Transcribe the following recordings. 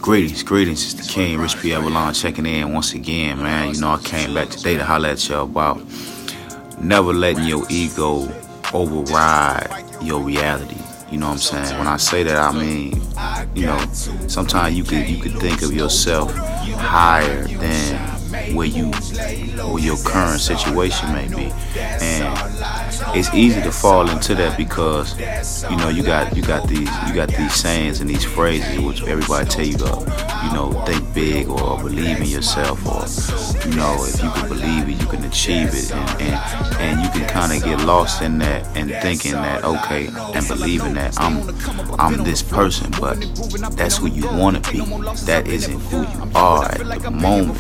Greetings, it's the King, Rich P. Avalon checking in once again, man. You know, I came back today to holler at y'all about never letting your ego override your reality. You know what I'm saying? When I say that, I mean, you know, sometimes you could think of yourself higher than where your current situation may be, and it's easy to fall into that because you know you got these sayings and these phrases which everybody tell you to think big or believe in yourself, or if you can believe it you can achieve it, and you can kind of get lost in that and thinking that okay, and believing that I'm this person, but that's who you want to be. That isn't who you are at the moment.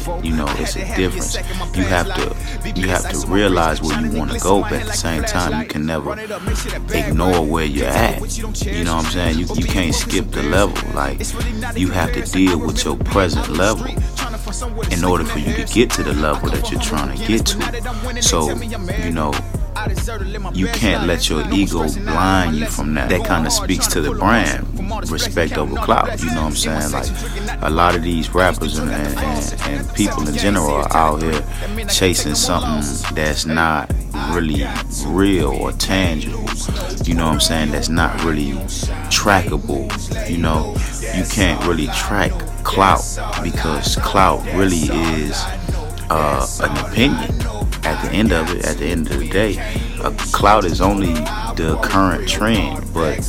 It's a difference. You have to realize where you want to go, but at the same time you can never ignore where you're at. You know what I'm saying? You can't skip the level. Like, you have to deal with your present level in order for you to get to the level that you're trying to get to. So, you can't let your ego blind you from that. That kind of speaks to the brand, respect over clout. You know what I'm saying? Like, a lot of these rappers and people in general are out here chasing something that's not really real or tangible. You know what I'm saying? That's not really trackable. You can't really track clout, because clout really is an opinion. At the end of the day, clout is only the current trend, but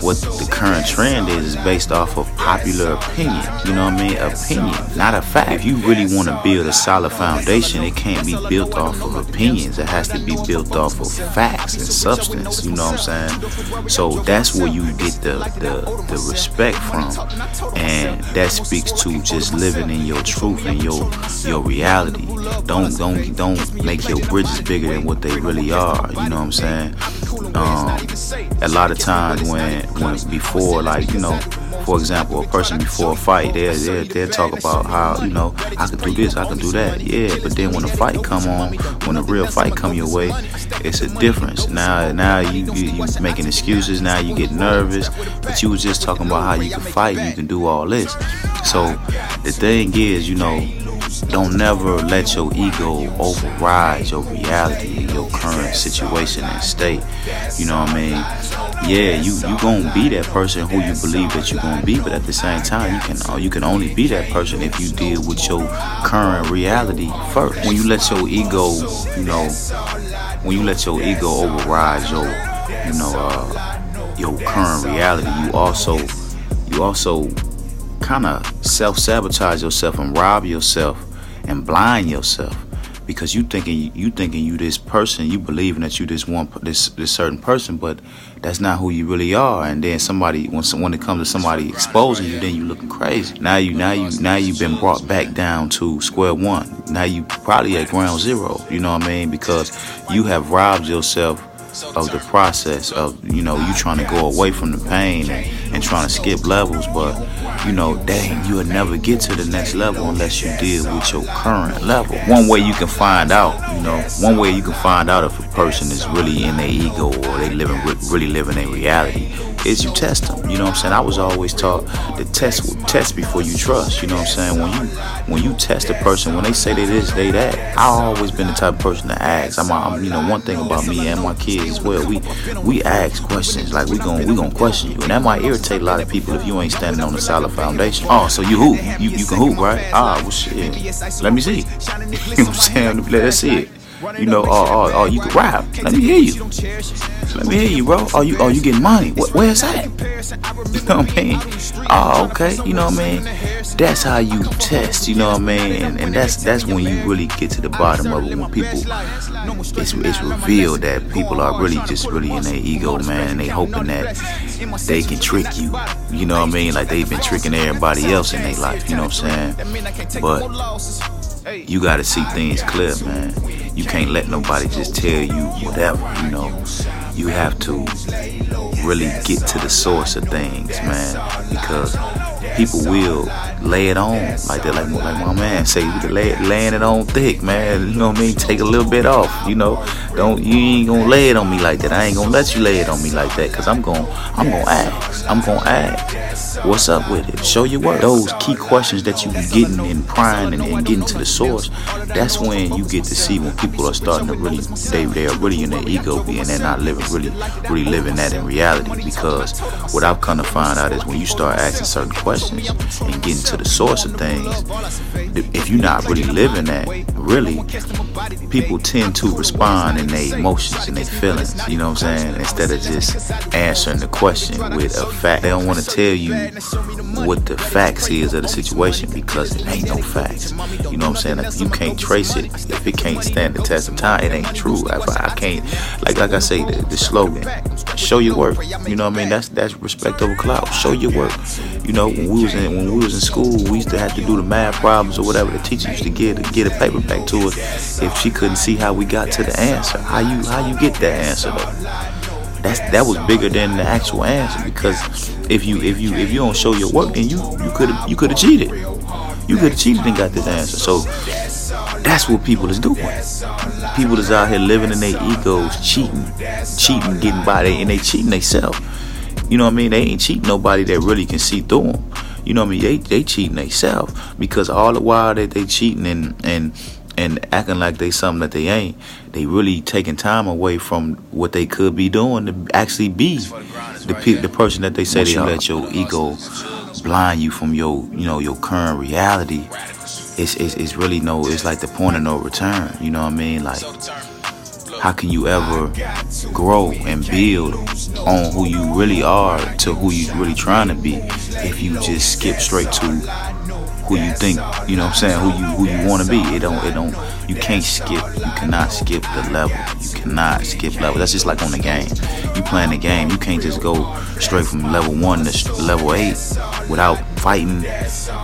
what the current trend is based off of popular opinion. You know what I mean? Opinion, not a fact. If you really want to build a solid foundation, it can't be built off of opinions. It has to be built off of facts and substance. You know what I'm saying? So that's where you get the respect from, and that speaks to just living in your truth and your reality. Don't make your bridges bigger than what they really are. You know what I'm saying? A lot of times when before, like, for example, a person before a fight, they'll talk about how, I can do this, I can do that. Yeah, but then when the fight come on, when the real fight come your way, it's a difference. Now you making excuses, now you get nervous, but you was just talking about how you can fight and you can do all this. So the thing is, don't never let your ego override your reality and your current situation and state. You know what I mean? Yeah, you gonna be that person who you believe that you're gonna be, but at the same time, you can only be that person if you deal with your current reality first. When you let your ego, override your current reality, you also kind of self-sabotage yourself and rob yourself and blind yourself, because you thinking you this person, you believing that you this certain person, but that's not who you really are. And then when it comes to somebody exposing you, then you looking crazy. Now you've been brought back down to square one. Now you probably at ground zero. You know what I mean? Because you have robbed yourself of the process of you trying to go away from the pain and trying to skip levels, but you'll never get to the next level unless you deal with your current level. One way you can find out if a person is really in their ego or they really living their reality is you test them. You know what I'm saying? I was always taught to test before you trust. You know what I'm saying? When you test a person, when they say they this, they that, I've always been the type of person to ask. I'm one thing about me and my kids as well, we ask questions. Like, we gonna question you, and that might irritate a lot of people if you ain't standing on a solid foundation. Oh, so you hoop, you can hoop, right? Well shit, let me see. You know what I'm saying? Let's see it. You can rap. Let me hear you, bro. You getting money? Where's that? You know what I mean? Okay. You know what I mean? That's how you test. You know what I mean? And that's when you really get to the bottom of it. When people, it's revealed that people are really in their ego, man, and they hoping that they can trick you. You know what I mean? Like they've been tricking everybody else in their life. You know what I'm saying? But you gotta see things clear, man. You can't let nobody just tell you whatever, You have to really get to the source of things, man, because people will lay it on like that, like my man say, laying it on thick, man. You know what I mean? Take a little bit off, you know. You ain't gonna lay it on me like that. I ain't gonna let you lay it on me like that, cause I'm gonna ask. What's up with it? Show your work. Those key questions that you be getting and prying and getting to the source. That's when you get to see when people are starting to really, they are really in their ego, and they're not really living that in reality. Because what I've come to find out is when you start asking certain questions and getting to the source of things, if you're not really living that, really, people tend to respond in their emotions and their feelings, you know what I'm saying, instead of just answering the question with a fact. They don't want to tell you what the facts is of the situation, because it ain't no facts, you know what I'm saying. If you can't trace it, if it can't stand the test of time, it ain't true. I can't, like I say, the slogan, show your work, you know what I mean. That's respect over clout. Show your work. You know, when we was in school, we used to have to do the math problems or whatever. The teacher used to get a paper back to us if she couldn't see how we got to the answer. How you get that answer though? That was bigger than the actual answer, because if you don't show your work, then you could have cheated. You could have cheated and got this answer. So that's what people is doing. People is out here living in their egos, cheating, getting by, and they cheating themselves. You know what I mean? They ain't cheating nobody that really can see through them. You know what I mean? They cheating themselves, because all the while that they cheating and acting like they something that they ain't, they really taking time away from what they could be doing to actually be the person that they say they are. Let your ego blind you from your current reality. It's really it's like the point of no return. You know what I mean? Like, how can you ever grow and build on who you really are to who you really trying to be if you just skip straight to who you think, you know what I'm saying, who you want to be? You can't skip. You cannot skip the level. You cannot skip level. That's just like on the game. You playing the game. You can't just go straight from level 1 to level 8 without fighting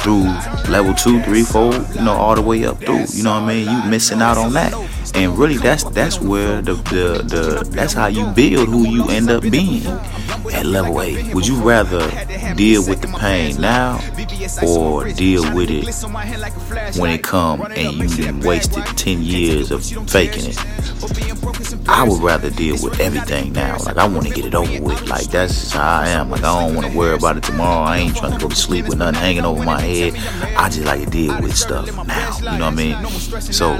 through level 2, 3, 4, all the way up through. You know what I mean? You missing out on that. And really, that's where that's how you build who you end up being at level 8. Would you rather deal with the pain now, or deal with it when it come and you done wasted 10 years of faking it? I would rather deal with everything now. Like, I want to get it over with. Like, that's just how I am. Like, I don't want to worry about it tomorrow. I ain't trying to go to sleep with nothing hanging over my head. I just like to deal with stuff now. You know what I mean? So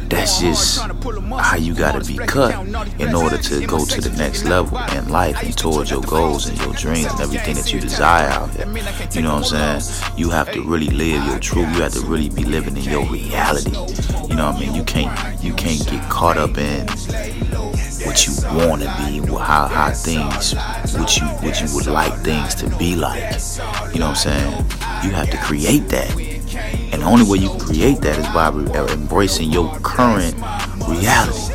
that's just how you gotta be cut in order to go to the next level in life and towards your goals and your dreams and everything that you desire out here. You know what I'm saying? You have to really live your truth. You have to really be living in your reality. You know what I mean? You can't get caught up in what you want to be, how things, what you would like things to be like. You know what I'm saying? You have to create that. And the only way you can create that is by embracing your current reality.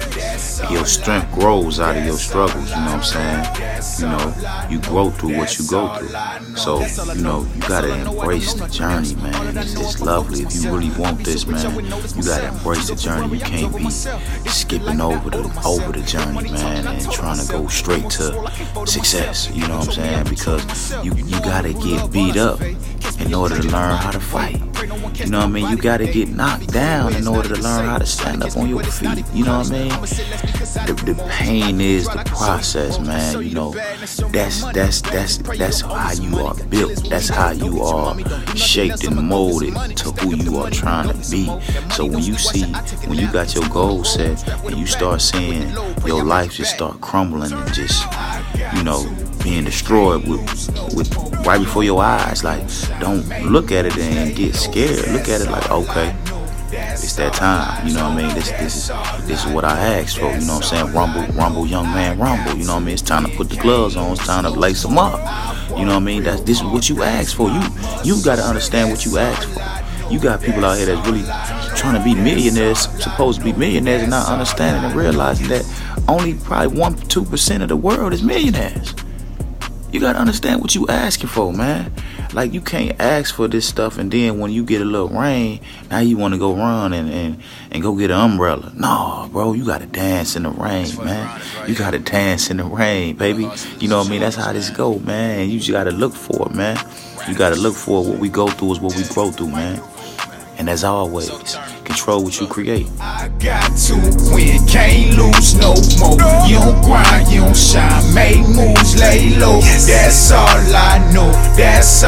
Your strength grows out of your struggles, you know what I'm saying? You grow through what you go through. So, you gotta embrace the journey, man. It's lovely. If you really want this, man, you gotta embrace the journey. You can't be skipping over the journey, man, and trying to go straight to success, you know what I'm saying? Because you gotta get beat up in order to learn how to fight. You know what I mean? You gotta get knocked down in order to learn how to stand up on your feet. You know what I mean? The pain is the process, man. That's how you are built. That's how you are shaped and molded to who you are trying to be. So when you got your goals set and you start seeing your life just start crumbling and just, being destroyed with right before your eyes, like, don't look at it and get scared. Look at it like, okay, it's that time. You know what I mean? This is what I asked for. You know what I'm saying? Rumble, young man, rumble. You know what I mean? It's time to put the gloves on. It's time to lace them up. You know what I mean? This is what you asked for. You got to understand what you asked for. You got people out here that's really trying to be millionaires, supposed to be millionaires, and not understanding and realizing that only probably 1-2% of the world is millionaires. You gotta understand what you asking for, man. Like, you can't ask for this stuff, and then when you get a little rain, now you want to go run and go get an umbrella. No, bro, you gotta dance in the rain, man. You gotta dance in the rain, baby. You know what I mean? That's how this go, man. And you just gotta look for it, man. You gotta look for it. What we go through is what we grow through, man. And as always, control what you create. I got to win, can't lose no more. You don't grind, you don't shine, make moves, lay low. That's all I know. That's all.